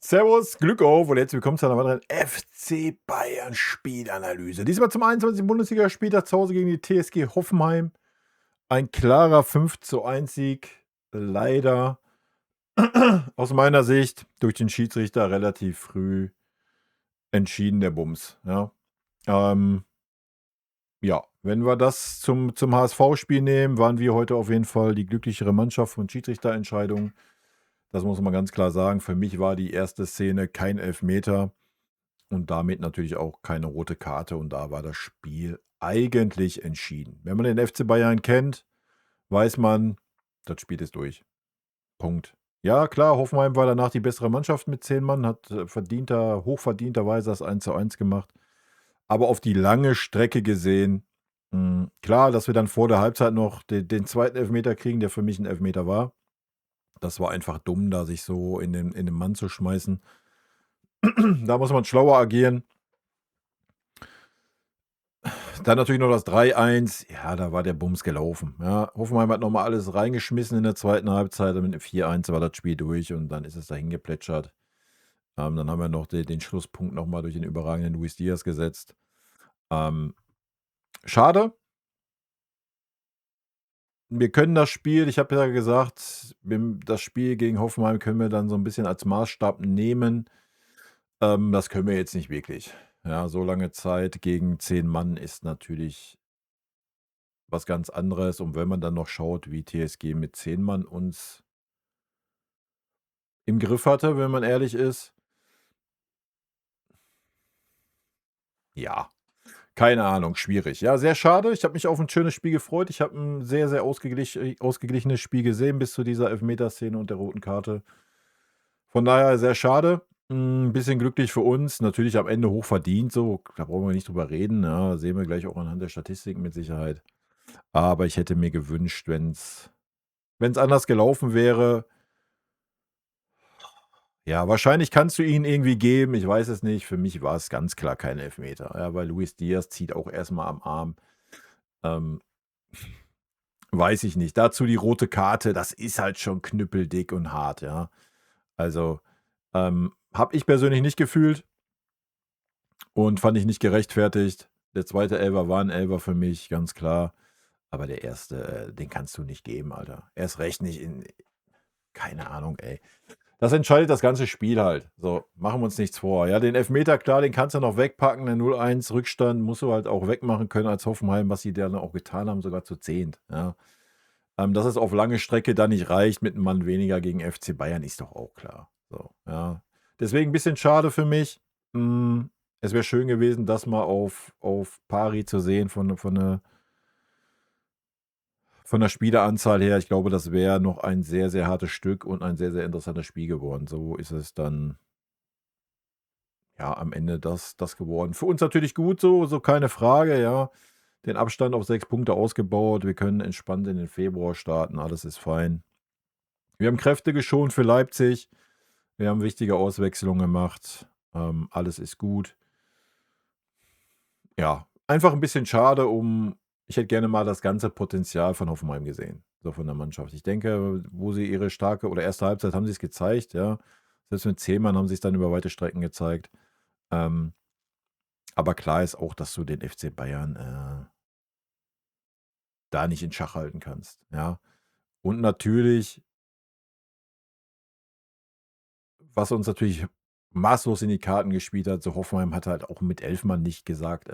Servus, Glück auf und herzlich willkommen zu einer weiteren FC Bayern Spielanalyse. Diesmal zum 21. Bundesligaspieltag zu Hause gegen die TSG Hoffenheim. Ein klarer 5:1 Sieg. Leider aus meiner Sicht durch den Schiedsrichter relativ früh entschieden, der Bums. Ja, ja, wenn wir das zum HSV-Spiel nehmen, waren wir heute auf jeden Fall die glücklichere Mannschaft von Schiedsrichterentscheidungen. Das muss man ganz klar sagen. Für mich war die erste Szene kein Elfmeter. Und damit natürlich auch keine rote Karte und da war das Spiel eigentlich entschieden. Wenn man den FC Bayern kennt, weiß man, das Spiel ist durch. Punkt. Ja, klar, Hoffenheim war danach die bessere Mannschaft mit 10 Mann, hat hochverdienterweise das 1:1 gemacht. Aber auf die lange Strecke gesehen, klar, dass wir dann vor der Halbzeit noch den zweiten Elfmeter kriegen, der für mich ein Elfmeter war. Das war einfach dumm, da sich so in den Mann zu schmeißen. Da muss man schlauer agieren. Dann natürlich noch das 3:1. Ja, da war der Bums gelaufen. Ja, Hoffenheim hat nochmal alles reingeschmissen in der zweiten Halbzeit. Und mit dem 4:1 war das Spiel durch und dann ist es dahin geplätschert. Dann haben wir noch den Schlusspunkt nochmal durch den überragenden Luis Diaz gesetzt. Schade. Wir können das Spiel, ich habe ja gesagt, das Spiel gegen Hoffenheim können wir dann so ein bisschen als Maßstab nehmen. Das können wir jetzt nicht wirklich. Ja, so lange Zeit gegen 10 Mann ist natürlich was ganz anderes. Und wenn man dann noch schaut, wie TSG mit 10 Mann uns im Griff hatte, wenn man ehrlich ist, ja, keine Ahnung, schwierig. Ja, sehr schade. Ich habe mich auf ein schönes Spiel gefreut. Ich habe ein sehr, sehr ausgeglichenes Spiel gesehen bis zu dieser Elfmeterszene und der roten Karte. Von daher sehr schade. Ein bisschen glücklich für uns. Natürlich am Ende hoch verdient, so, da brauchen wir nicht drüber reden. Ja, sehen wir gleich auch anhand der Statistiken mit Sicherheit. Aber ich hätte mir gewünscht, wenn's anders gelaufen wäre. Ja, wahrscheinlich kannst du ihn irgendwie geben, ich weiß es nicht. Für mich war es ganz klar kein Elfmeter, ja, weil Luis Diaz zieht auch erstmal am Arm. Ähm, weiß ich nicht. Dazu die rote Karte, das ist halt schon knüppeldick und hart, ja. Also, habe ich persönlich nicht gefühlt und fand ich nicht gerechtfertigt. Der zweite Elfer war ein Elfer für mich, ganz klar. Aber der erste, den kannst du nicht geben, Alter. Erst recht nicht keine Ahnung, ey. Das entscheidet das ganze Spiel halt. So, machen wir uns nichts vor. Ja, den Elfmeter, klar, den kannst du noch wegpacken. Der 0:1 Rückstand musst du halt auch wegmachen können als Hoffenheim, was sie dann auch getan haben, sogar zu 10. Ja. Dass es auf lange Strecke dann nicht reicht mit einem Mann weniger gegen FC Bayern, ist doch auch klar. So, ja. Deswegen ein bisschen schade für mich. Es wäre schön gewesen, das mal auf Pari zu sehen von der Spieleranzahl her. Ich glaube, das wäre noch ein sehr, sehr hartes Stück und ein sehr, sehr interessantes Spiel geworden. So ist es dann, ja, am Ende das geworden. Für uns natürlich gut so keine Frage, ja. Den Abstand auf 6 Punkte ausgebaut. Wir können entspannt in den Februar starten. Alles ist fein. Wir haben Kräfte geschont für Leipzig. Wir haben wichtige Auswechslungen gemacht. Alles ist gut. Ja, einfach ein bisschen schade, ich hätte gerne mal das ganze Potenzial von Hoffenheim gesehen, so von der Mannschaft. Ich denke, wo sie ihre starke oder erste Halbzeit haben sie es gezeigt, ja. Selbst mit 10 Mann haben sie es dann über weite Strecken gezeigt. Ähm, aber klar ist auch, dass du den FC Bayern, da nicht in Schach halten kannst, ja. Und natürlich, was uns natürlich maßlos in die Karten gespielt hat, so Hoffenheim hat halt auch mit 11 Mann nicht gesagt,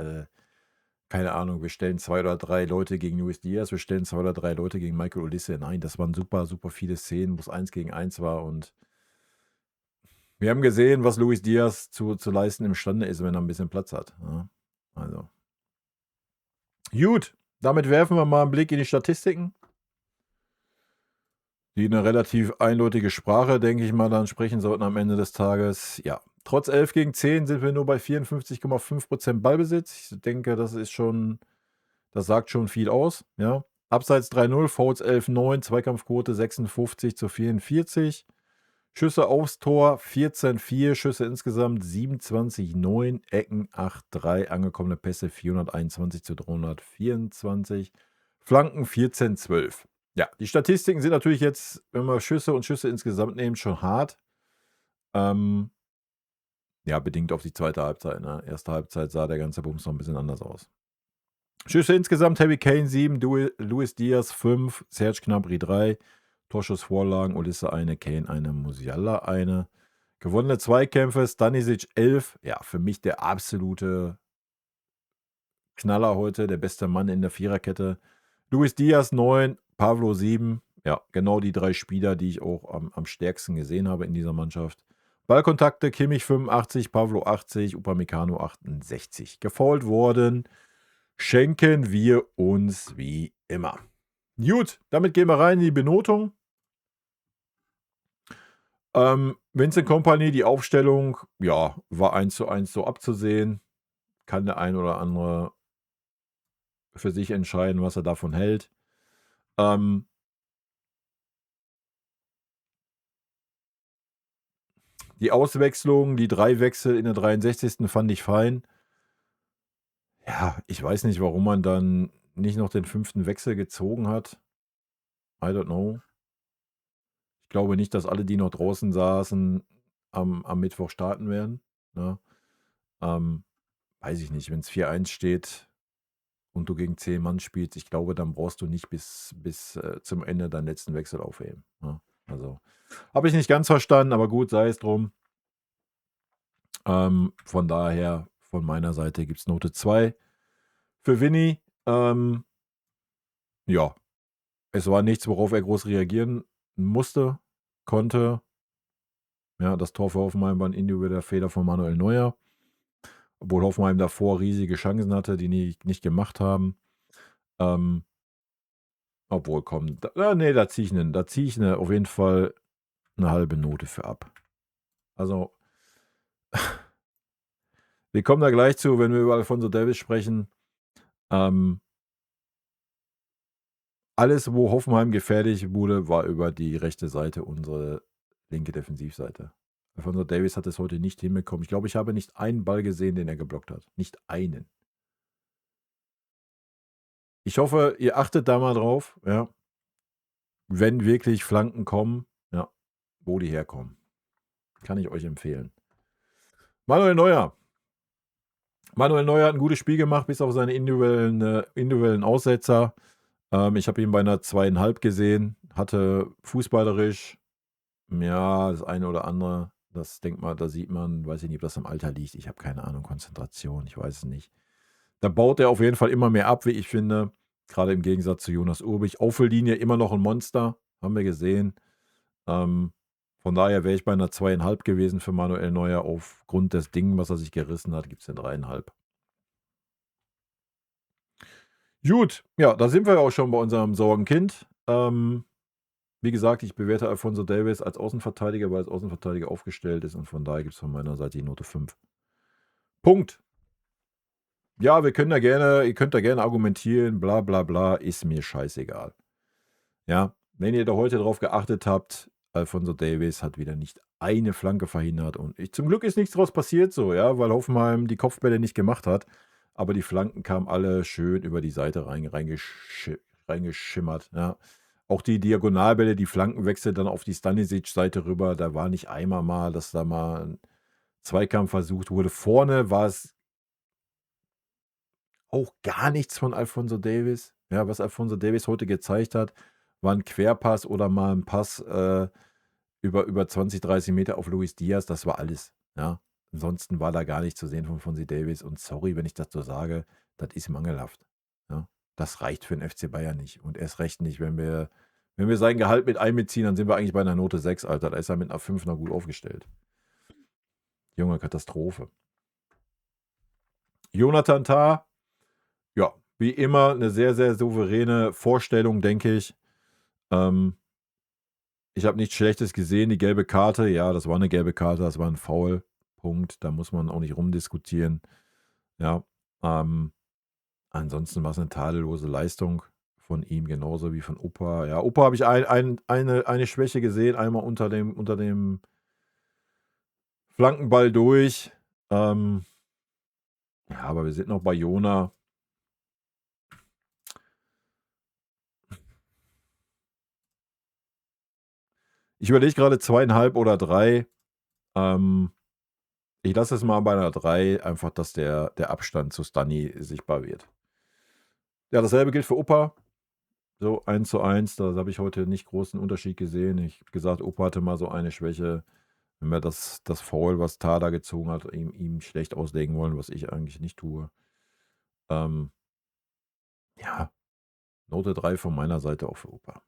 keine Ahnung, wir stellen 2 oder 3 Leute gegen Luis Diaz, wir stellen 2 oder 3 Leute gegen Michael Olise. Nein, das waren super, super viele Szenen, wo es 1 gegen 1 war und wir haben gesehen, was Luis Diaz zu leisten imstande ist, wenn er ein bisschen Platz hat, ja. Also gut, damit werfen wir mal einen Blick in die Statistiken, die eine relativ eindeutige Sprache, denke ich mal, dann sprechen sollten am Ende des Tages. Ja, trotz 11 gegen 10 sind wir nur bei 54,5% Ballbesitz. Ich denke, das sagt schon viel aus, ja. Abseits 3:0, Fouls 11:9, Zweikampfquote 56:44. Schüsse aufs Tor 14:4, Schüsse insgesamt 27:9, Ecken 8:3, angekommene Pässe 421:324, Flanken 14:12. Ja, die Statistiken sind natürlich jetzt, wenn wir Schüsse und Schüsse insgesamt nehmen, schon hart. Ja, bedingt auf die zweite Halbzeit. Ne? Erste Halbzeit sah der ganze Bums noch ein bisschen anders aus. Schüsse insgesamt: Harry Kane 7, Luis Diaz 5, Serge Gnabry 3, Torschussvorlagen: Olise 1, Kane 1, Musiala 1. Gewonnene Zweikämpfe: Stanisic 11. Ja, für mich der absolute Knaller heute, der beste Mann in der Viererkette. Luis Diaz 9, Pavlo 7. Ja, genau die 3 Spieler, die ich auch am stärksten gesehen habe in dieser Mannschaft. Ballkontakte: Kimmich 85, Pavlo 80, Upamecano 68. Gefoult worden schenken wir uns wie immer. Gut, damit gehen wir rein in die Benotung. Vincent Kompany, die Aufstellung, ja, war 1:1 so abzusehen. Kann der ein oder andere für sich entscheiden, was er davon hält. Die Auswechslung, die 3 Wechsel in der 63. fand ich fein. Ja, ich weiß nicht, warum man dann nicht noch den 5. Wechsel gezogen hat. I don't know. Ich glaube nicht, dass alle, die noch draußen saßen, am Mittwoch starten werden, ne? Weiß ich nicht, wenn es 4:1 steht und du gegen 10 Mann spielst, ich glaube, dann brauchst du nicht bis zum Ende deinen letzten Wechsel aufheben, ne? Also, habe ich nicht ganz verstanden, aber gut, sei es drum. Von daher, von meiner Seite gibt es Note 2 für Vinny. Ja, es war nichts, worauf er groß reagieren musste, konnte. Ja, das Tor für Hoffenheim war ein individueller Fehler von Manuel Neuer, obwohl Hoffenheim davor riesige Chancen hatte, die nicht gemacht haben. Obwohl, komm, nee, da ziehe ich auf jeden Fall eine halbe Note für ab. Also, wir kommen da gleich zu, wenn wir über Alphonso Davies sprechen. Alles, wo Hoffenheim gefährlich wurde, war über die rechte Seite, unsere linke Defensivseite. Alphonso Davies hat es heute nicht hinbekommen. Ich glaube, ich habe nicht einen Ball gesehen, den er geblockt hat. Nicht einen. Ich hoffe, ihr achtet da mal drauf, ja. Wenn wirklich Flanken kommen, ja, wo die herkommen. Kann ich euch empfehlen. Manuel Neuer. Manuel Neuer hat ein gutes Spiel gemacht, bis auf seine individuellen Aussetzer. Ich habe ihn bei einer 2,5 gesehen. Hatte fußballerisch, ja, das eine oder andere. Das denkt man, da sieht man, weiß ich nicht, ob das am Alter liegt. Ich habe keine Ahnung, Konzentration, ich weiß es nicht. Da baut er auf jeden Fall immer mehr ab, wie ich finde. Gerade im Gegensatz zu Jonas Urbich. Auffellinie immer noch ein Monster, haben wir gesehen. Von daher wäre ich bei einer 2,5 gewesen für Manuel Neuer. Aufgrund des Ding, was er sich gerissen hat, gibt es eine 3,5. Gut, ja, da sind wir ja auch schon bei unserem Sorgenkind. Wie gesagt, ich bewerte Alphonso Davies als Außenverteidiger, weil er als Außenverteidiger aufgestellt ist und von daher gibt es von meiner Seite die Note 5. Punkt. Ja, ihr könnt da gerne argumentieren, bla bla bla, ist mir scheißegal. Ja, wenn ihr da heute drauf geachtet habt, Alphonso Davies hat wieder nicht eine Flanke verhindert und zum Glück ist nichts draus passiert so, ja, weil Hoffenheim die Kopfbälle nicht gemacht hat, aber die Flanken kamen alle schön über die Seite reingeschimmert, ja. Auch die Diagonalbälle, die Flankenwechsel dann auf die Stanisic-Seite rüber, da war nicht einmal mal, dass da mal ein Zweikampf versucht wurde. Vorne war es auch gar nichts von Alphonso Davies. Ja, was Alphonso Davies heute gezeigt hat, war ein Querpass oder mal ein Pass über 20, 30 Meter auf Luis Diaz. Das war alles. Ja. Ansonsten war da gar nichts zu sehen von Alphonso Davies. Und sorry, wenn ich das so sage, das ist mangelhaft. Ja. Das reicht für den FC Bayern nicht. Und erst recht nicht, wenn wir sein Gehalt mit einbeziehen, dann sind wir eigentlich bei einer Note 6, Alter. Da ist er mit einer 5 noch gut aufgestellt. Junge, Katastrophe. Jonathan Tah, ja, wie immer eine sehr, sehr souveräne Vorstellung, denke ich. Ich habe nichts Schlechtes gesehen. Die gelbe Karte, ja, das war eine gelbe Karte, das war ein Foul. Punkt. Da muss man auch nicht rumdiskutieren. Ja, ansonsten war es eine tadellose Leistung von ihm, genauso wie von Opa. Ja, Opa habe ich eine Schwäche gesehen, einmal unter dem Flankenball durch. Ja, aber wir sind noch bei Jona. Ich überlege gerade 2,5 oder 3. Ich lasse es mal bei einer 3, einfach, dass der Abstand zu Stani sichtbar wird. Ja, dasselbe gilt für Opa. So 1:1, da habe ich heute nicht großen Unterschied gesehen. Ich habe gesagt, Opa hatte mal so eine Schwäche, wenn wir das Foul, was Tada gezogen hat, ihm schlecht auslegen wollen, was ich eigentlich nicht tue. Ja, Note 3 von meiner Seite auch für Opa.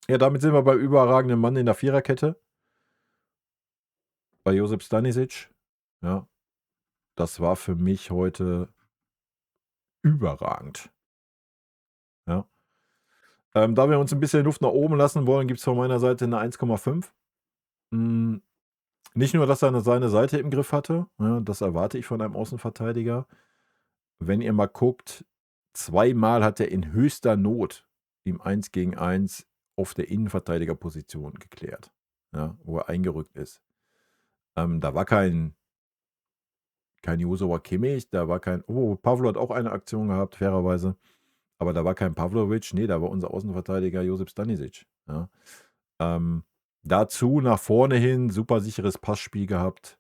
Ja, damit sind wir beim überragenden Mann in der Viererkette. Bei Josip Stanisic. Ja, das war für mich heute überragend. Ja. Da wir uns ein bisschen Luft nach oben lassen wollen, gibt es von meiner Seite eine 1,5. Nicht nur, dass er seine Seite im Griff hatte, ja, das erwarte ich von einem Außenverteidiger. Wenn ihr mal guckt, zweimal hat er in höchster Not im 1 gegen 1 auf der Innenverteidigerposition geklärt, ja, wo er eingerückt ist. Da war kein Joshua Kimmich, da war kein, Pavlo hat auch eine Aktion gehabt, fairerweise, aber da war kein Pavlovic, nee, da war unser Außenverteidiger Josip Stanisic. Ja. Dazu nach vorne hin super sicheres Passspiel gehabt,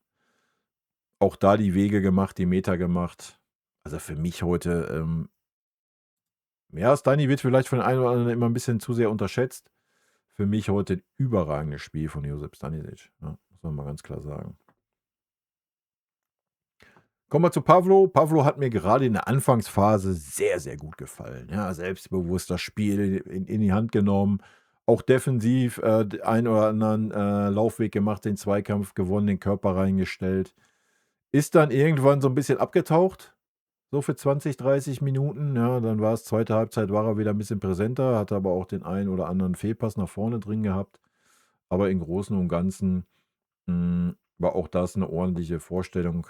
auch da die Wege gemacht, die Meter gemacht. Also für mich heute, ja, Stani wird vielleicht von den einen oder anderen immer ein bisschen zu sehr unterschätzt. Für mich heute ein überragendes Spiel von Josip Stanisic, ja, muss man mal ganz klar sagen. Kommen wir zu Pavlo. Pavlo hat mir gerade in der Anfangsphase sehr, sehr gut gefallen. Ja, selbstbewusst das Spiel in die Hand genommen, auch defensiv einen oder anderen Laufweg gemacht, den Zweikampf gewonnen, den Körper reingestellt. Ist dann irgendwann so ein bisschen abgetaucht, so für 20, 30 Minuten. Ja, dann war es zweite Halbzeit, war er wieder ein bisschen präsenter, hatte aber auch den einen oder anderen Fehlpass nach vorne drin gehabt. Aber im Großen und Ganzen war auch das eine ordentliche Vorstellung.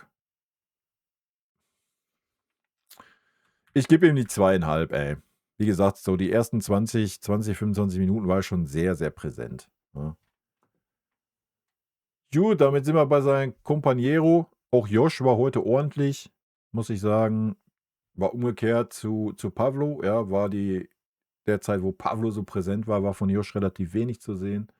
Ich gebe ihm die 2,5, ey. Wie gesagt, so die ersten 20, 25 Minuten war er schon sehr, sehr präsent. Ja. Gut, damit sind wir bei seinem Companiero. Auch Josh war heute ordentlich, muss ich sagen. War umgekehrt zu Pavlo. Ja, war der Zeit, wo Pavlo so präsent war, war von Josh relativ wenig zu sehen.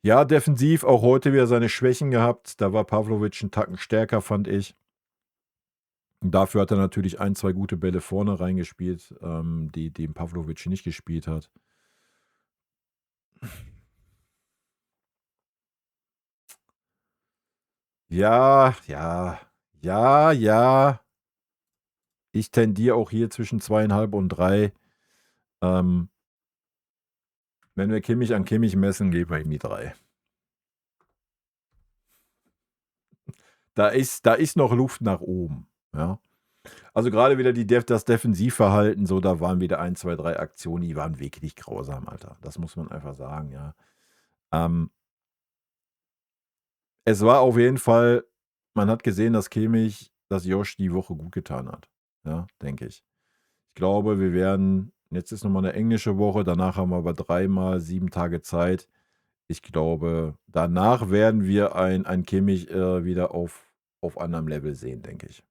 Ja, defensiv auch heute wieder seine Schwächen gehabt. Da war Pavlovic einen Tacken stärker, fand ich. Und dafür hat er natürlich 1, 2 gute Bälle vorne reingespielt, die Pavlovic nicht gespielt hat. Ja, ja, ja, ja. Ich tendiere auch hier zwischen 2,5 und 3. Wenn wir Kimmich an Kimmich messen, geben wir ihm die 3. Da ist noch Luft nach oben. Ja. Also gerade wieder das Defensivverhalten, so, da waren wieder 1, 2, 3 Aktionen, die waren wirklich grausam, Alter. Das muss man einfach sagen, ja. Es war auf jeden Fall, man hat gesehen, dass Josh die Woche gut getan hat. Ja, denke ich. Ich glaube, jetzt ist nochmal eine englische Woche, danach haben wir aber 3 mal 7 Tage Zeit. Ich glaube, danach werden wir ein Kimmich wieder auf anderem Level sehen, denke ich.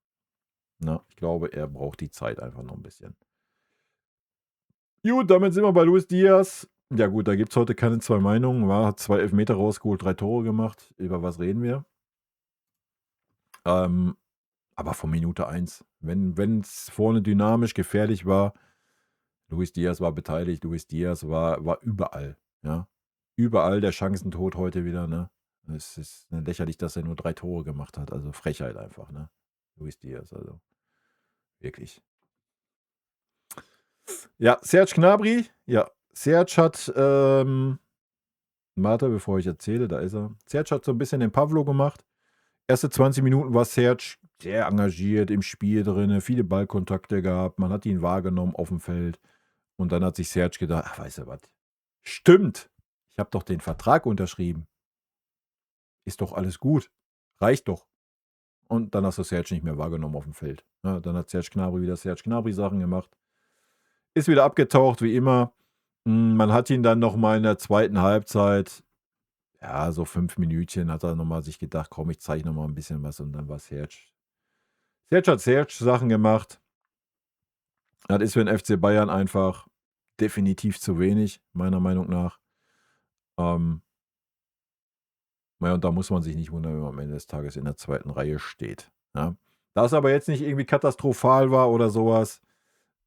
Na, ich glaube, er braucht die Zeit einfach noch ein bisschen. Gut, damit sind wir bei Luis Diaz. Ja gut, da gibt es heute keine zwei Meinungen. Hat 2 Elfmeter rausgeholt, 3 Tore gemacht. Über was reden wir? Aber von Minute 1. Wenn es vorne dynamisch, gefährlich war, Luis Diaz war beteiligt, Luis Diaz war überall. Ja? Überall der Chancentod heute wieder. Ne? Es ist lächerlich, dass er nur 3 Tore gemacht hat. Also Frechheit einfach. Ne? Luis Diaz, also wirklich. Ja, Serge Gnabry. Ja, Serge hat, warte, bevor ich erzähle, da ist er. Serge hat so ein bisschen den Pavlo gemacht. Erste 20 Minuten war Serge sehr engagiert im Spiel drin, viele Ballkontakte gehabt, man hat ihn wahrgenommen auf dem Feld. Und dann hat sich Serge gedacht, ach, weißt du was, stimmt, ich habe doch den Vertrag unterschrieben. Ist doch alles gut, reicht doch. Und dann hast du Serge nicht mehr wahrgenommen auf dem Feld. Ja, dann hat Serge Gnabry wieder Serge Gnabry Sachen gemacht. Ist wieder abgetaucht, wie immer. Man hat ihn dann nochmal in der zweiten Halbzeit, ja, so 5 Minütchen, hat er nochmal sich gedacht, komm, ich zeige nochmal ein bisschen was. Und dann war Serge. Serge hat Serge Sachen gemacht. Das ist für den FC Bayern einfach definitiv zu wenig, meiner Meinung nach. Ja, und da muss man sich nicht wundern, wenn man am Ende des Tages in der zweiten Reihe steht. Ja. Da es aber jetzt nicht irgendwie katastrophal war oder sowas,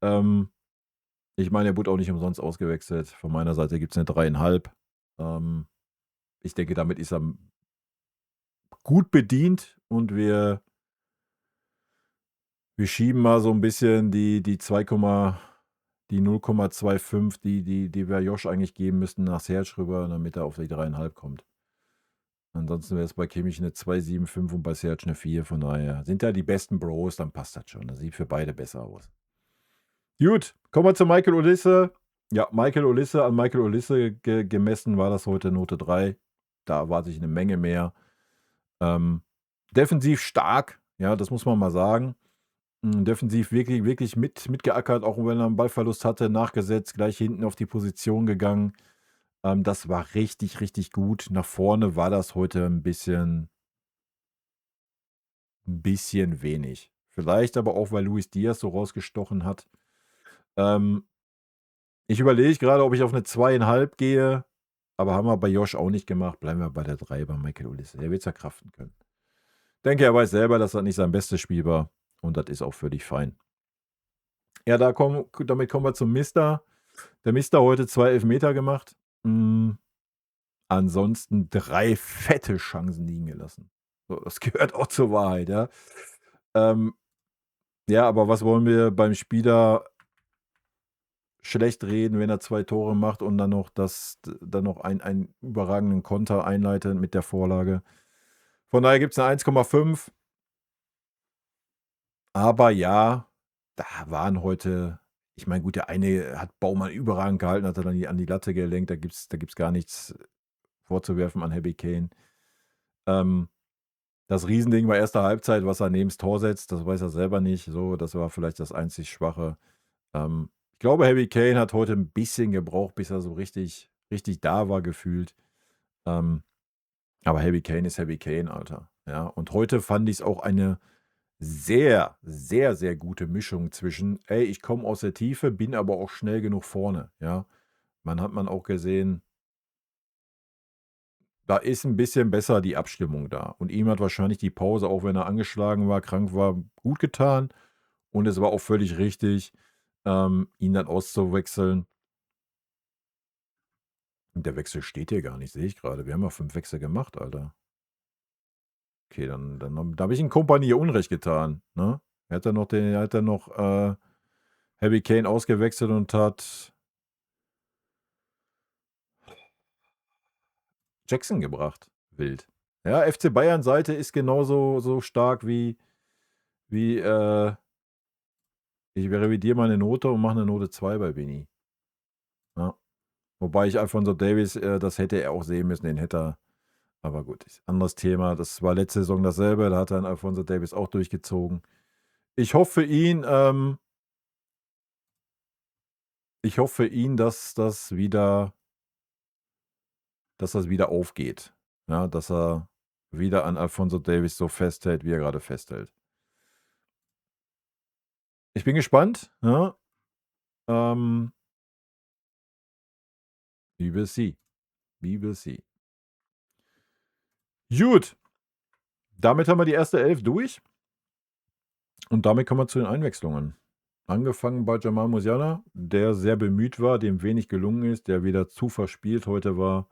ich meine, er wurde auch nicht umsonst ausgewechselt. Von meiner Seite gibt es eine 3,5. Ich denke, damit ist er gut bedient und wir schieben mal so ein bisschen die 0,25, die wir Josh eigentlich geben müssten, nach Serge rüber, damit er auf die 3,5 kommt. Ansonsten wäre es bei Kimmich eine 2,75 und bei Serge eine 4. Von daher sind ja die besten Bros, dann passt das schon. Das sieht für beide besser aus. Gut, kommen wir zu Michael Olise. Ja, an Michael Olise gemessen war das heute Note 3. Da erwarte ich eine Menge mehr. Defensiv stark, ja, das muss man mal sagen. Defensiv wirklich mitgeackert, auch wenn er einen Ballverlust hatte, nachgesetzt, gleich hinten auf die Position gegangen. Das war richtig gut. Nach vorne war das heute ein bisschen wenig. Vielleicht aber auch, weil Luis Diaz so rausgestochen hat. Ich überlege gerade, ob ich auf eine 2,5 gehe, aber haben wir bei Josh auch nicht gemacht. Bleiben wir bei der 3 bei Michael Olise. Er wird es verkraften können. Denke, er weiß selber, dass das nicht sein bestes Spiel war und das ist auch völlig fein. Ja, damit kommen wir zum Mister. Der Mister heute 2 Elfmeter gemacht. Ansonsten 3 fette Chancen liegen gelassen. So, das gehört auch zur Wahrheit, ja. Ja, aber was wollen wir beim Spieler schlecht reden, wenn er 2 Tore macht und dann noch einen überragenden Konter einleitet mit der Vorlage. Von daher gibt es eine 1,5. Aber ja, da waren heute, ich meine, gut, der eine hat Baumann überragend gehalten, hat er dann an die Latte gelenkt. Da gibt's gar nichts vorzuwerfen an Harry Kane. Das Riesending war erste Halbzeit, was er neben das Tor setzt, das weiß er selber nicht. So, das war vielleicht das einzig Schwache. Ich glaube, Harry Kane hat heute ein bisschen gebraucht, bis er so richtig da war gefühlt. Aber Harry Kane ist Harry Kane, Alter. Ja, und heute fand ich es auch eine sehr gute Mischung zwischen: „Ey, ich komme aus der Tiefe, bin aber auch schnell genug vorne“, ja? Hat man auch gesehen, da ist ein bisschen besser die Abstimmung da. Und ihm hat wahrscheinlich die Pause, auch wenn er angeschlagen war, krank war, gut getan. Und es war auch völlig richtig, ihn dann auszuwechseln. Und der Wechsel steht hier gar nicht, sehe ich gerade. Wir haben ja 5 Wechsel gemacht, Alter. Okay, dann habe ich in Kompanie Unrecht getan, ne? Er hat dann noch Harry Kane ausgewechselt und hat Jackson gebracht. Wild. Ja, FC Bayern Seite ist genauso so stark wie ich revidiere meine Note und mache eine Note 2 bei Vini. Ja. Wobei ich Alphonso Davies, das hätte er auch sehen müssen, den hätte er, aber gut, ist anderes Thema. Das war letzte Saison dasselbe, da hat dann Alphonso Davies auch durchgezogen. Ich hoffe für ihn, dass das wieder aufgeht. Ja, dass er wieder an Alphonso Davies so festhält, wie er gerade festhält. Ich bin gespannt, ja. We will see. Gut. Damit haben wir die erste 11 durch. Und damit kommen wir zu den Einwechslungen. Angefangen bei Jamal Musiala, der sehr bemüht war, dem wenig gelungen ist, der wieder zu verspielt heute war.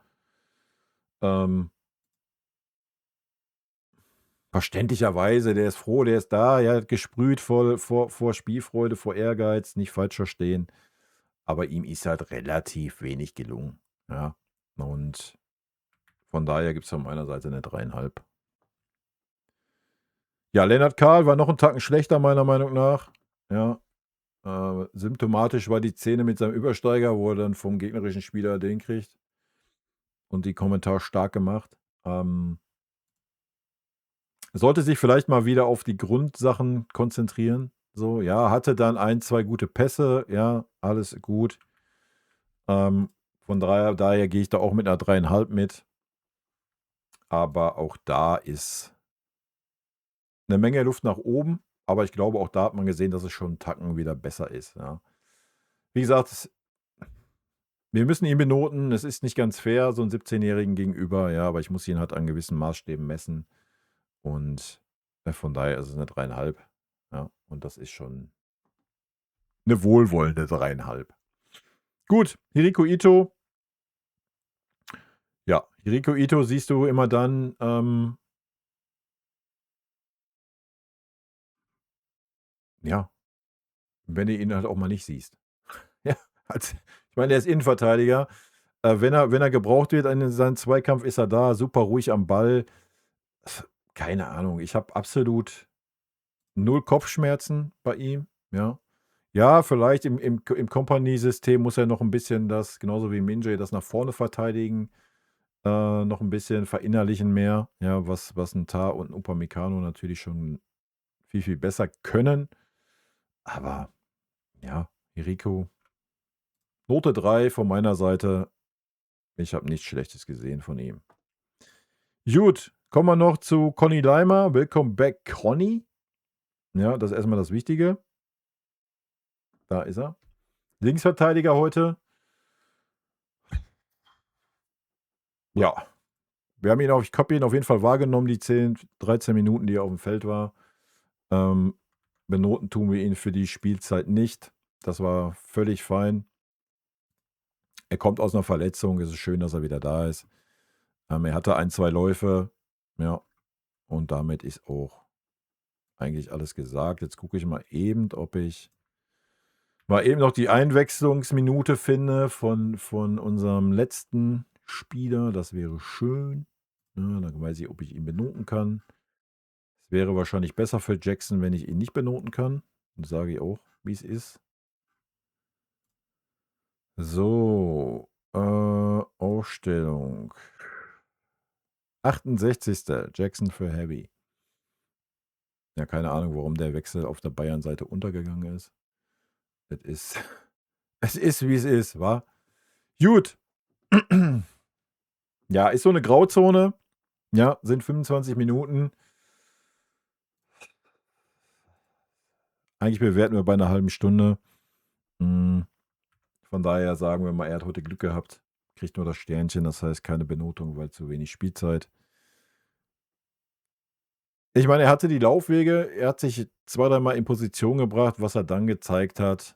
Verständlicherweise, der ist froh, der ist da, er hat gesprüht vor Spielfreude, vor Ehrgeiz, nicht falsch verstehen. Aber ihm ist halt relativ wenig gelungen. Ja. Und von daher gibt es von meiner Seite eine 3,5. Ja, Lennart Kahl war noch einen Tacken schlechter, meiner Meinung nach. Ja. Symptomatisch war die Szene mit seinem Übersteiger, wo er dann vom gegnerischen Spieler den kriegt. Und die Kommentar stark gemacht. Sollte sich vielleicht mal wieder auf die Grundsachen konzentrieren. So, ja, hatte dann 1, 2 gute Pässe, ja, alles gut. Von daher gehe ich da auch mit einer 3,5 mit. Aber auch da ist eine Menge Luft nach oben. Aber ich glaube, auch da hat man gesehen, dass es schon 'n Tacken wieder besser ist, ja. Wie gesagt, Wir müssen ihn benoten. Es ist nicht ganz fair, so 'n 17-Jährigen gegenüber, ja, aber ich muss ihn halt an gewissen Maßstäben messen und, von daher ist es 'ne 3,5, ja, und das ist schon 'ne wohlwollende 3,5. Gut, Hiriko Ito. Ja, Hiriko Ito siehst du immer dann, ja, wenn du ihn halt auch mal nicht siehst. Ja, als ich meine, er ist Innenverteidiger. Wenn er gebraucht wird in seinem Zweikampf, ist er da, super ruhig am Ball. Keine Ahnung, ich habe absolut null Kopfschmerzen bei ihm, ja. Ja, vielleicht im Kompanie-System muss er noch ein bisschen das genauso wie Minje das nach vorne verteidigen, noch ein bisschen verinnerlichen mehr, ja, was 'n Tah und 'n Upamecano natürlich schon viel, viel besser können. Aber ja, Hiriko, Note 3 von meiner Seite. Ich habe nichts Schlechtes gesehen von ihm. Gut, kommen wir noch zu Conny Leimer. Welcome back, Conny. Ja, das ist erst mal das Wichtige. Da ist er. Linksverteidiger heute. Ja, ich habe ihn auf jeden Fall wahrgenommen, die 10, 13 Minuten, die er auf dem Feld war. Ähm, benoten tun wir ihn für die Spielzeit nicht. Das war völlig fein. Er kommt aus einer Verletzung. Es ist schön, dass er wieder da ist. Er hatte 1, 2 Läufe, ja, und damit ist auch eigentlich alles gesagt. Jetzt gucke ich mal eben noch die Einwechslungsminute finde von unserem letzten Spieler. Das wäre schön. Ja, dann weiß ich, ob ich ihn benoten kann. Es wäre wahrscheinlich besser für Jackson, wenn ich ihn nicht benoten kann. Und sage ich auch, wie es ist. So, Aufstellung. 68. Jackson für Heavy. Ja, keine Ahnung, warum der Wechsel auf der Bayern-Seite untergegangen ist. Es ist, es ist, wie es ist, wa? Gut. Ja, ist so eine Grauzone. Ja, sind 25 Minuten. Eigentlich bewerten wir bei einer halben Stunde. Hm, von daher sagen wir mal, er hat heute Glück gehabt. Kriegt nur das Sternchen, das heißt keine Benotung, weil zu wenig Spielzeit. Ich meine, er hatte die Laufwege, er hat sich 2, dreimal in Position gebracht. Was er dann gezeigt hat,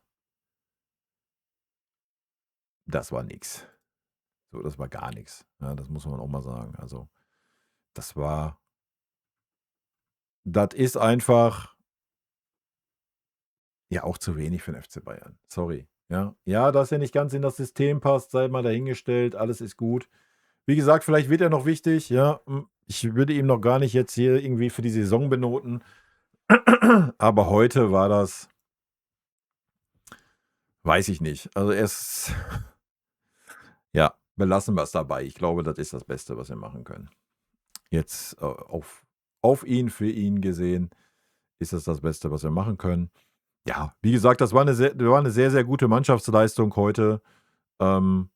das war nix. So, das war gar nix. Ja, das muss man auch mal sagen. Also, das ist einfach ja auch zu wenig für den FC Bayern. Sorry, ja. Ja, dass er nicht ganz in das System passt, sei mal dahingestellt, alles ist gut. Wie gesagt, vielleicht wird er noch wichtig, ja. Ich würde ihm noch gar nicht jetzt hier irgendwie für die Saison benoten. Aber heute war das weiß ich nicht. Also, ja, belassen wir es dabei. Ich glaube, das ist das Beste, was wir machen können. Jetzt, auf ihn, für ihn gesehen, ist das Beste, was wir machen können. Ja, wie gesagt, das war 'ne sehr, sehr gute Mannschaftsleistung heute. Ähm,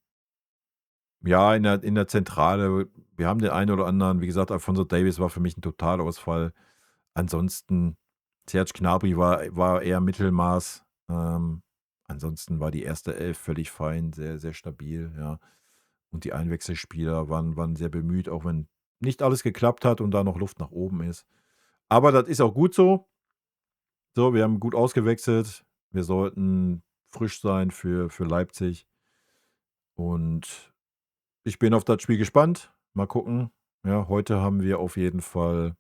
ja, in der Zentrale, wir haben den einen oder anderen wie gesagt, Alphonso Davies war für mich 'n Totalausfall. Ansonsten Serge Gnabry war eher Mittelmaß. Ansonsten war die erste Elf völlig fein, sehr, sehr stabil, ja. Und die Einwechselspieler waren sehr bemüht, auch wenn nicht alles geklappt hat und da noch Luft nach oben ist. Aber das ist auch gut so. So, wir haben gut ausgewechselt. Wir sollten frisch sein für Leipzig. Und ich bin auf das Spiel gespannt. Mal gucken. Ja, heute haben wir auf jeden Fall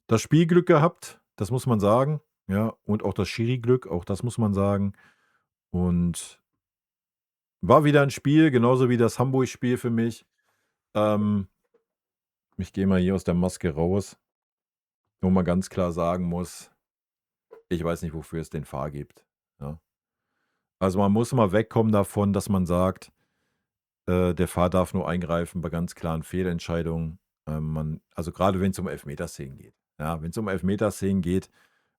das Spielglück gehabt, das muss man sagen, ja, und auch das Schiri-Glück, auch das muss man sagen. Und war wieder ein Spiel, genauso wie das Hamburg-Spiel für mich. Ähm, ich gehe mal hier aus der Maske raus, wo man ganz klar sagen muss, ich weiß nicht, wofür es den VAR gibt, ja. Also, man muss mal wegkommen davon, dass man sagt, der VAR darf nur eingreifen bei ganz klaren Fehlentscheidungen. Also, gerade wenn es um Elfmeterszenen geht. Ja, wenn es um Elfmeterszenen geht,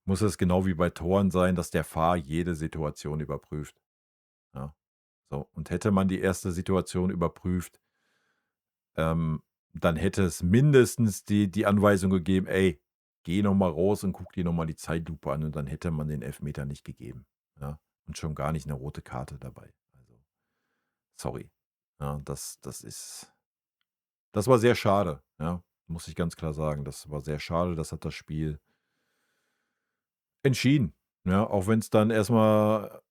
muss es genau wie bei Toren sein, dass der VAR jede Situation überprüft, ja. So, und hätte man die erste Situation überprüft, dann hätte es mindestens die Anweisung gegeben: „Ey, geh noch mal raus und guck dir noch mal die Zeitlupe an“, und dann hätte man den Elfmeter nicht gegeben, ja, und schon gar nicht eine rote Karte dabei. Also Sorry. Ja, das war sehr schade, ja, muss ich ganz klar sagen. Das war sehr schade. Das hat das Spiel entschieden, ja, auch wenn es dann erstmal,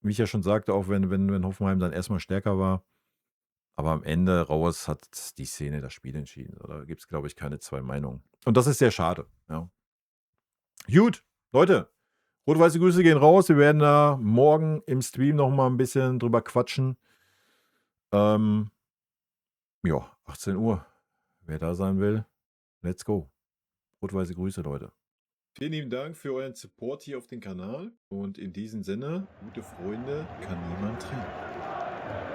wie ich ja schon sagte, auch wenn Hoffenheim dann erstmal stärker war, aber am Ende raus hat die Szene das Spiel entschieden. Da gibt es, glaube ich, keine 2 Meinungen. Und das ist sehr schade, ja. Gut, Leute, rot-weiße Grüße gehen raus. Wir werden da morgen im Stream noch mal 'n bisschen drüber quatschen. Ähm, ja, 18 Uhr. Wer da sein will, let's go. Rot-weiße Grüße, Leute. Vielen lieben Dank für euren Support hier auf dem Kanal und in diesem Sinne, gute Freunde kann niemand trennen.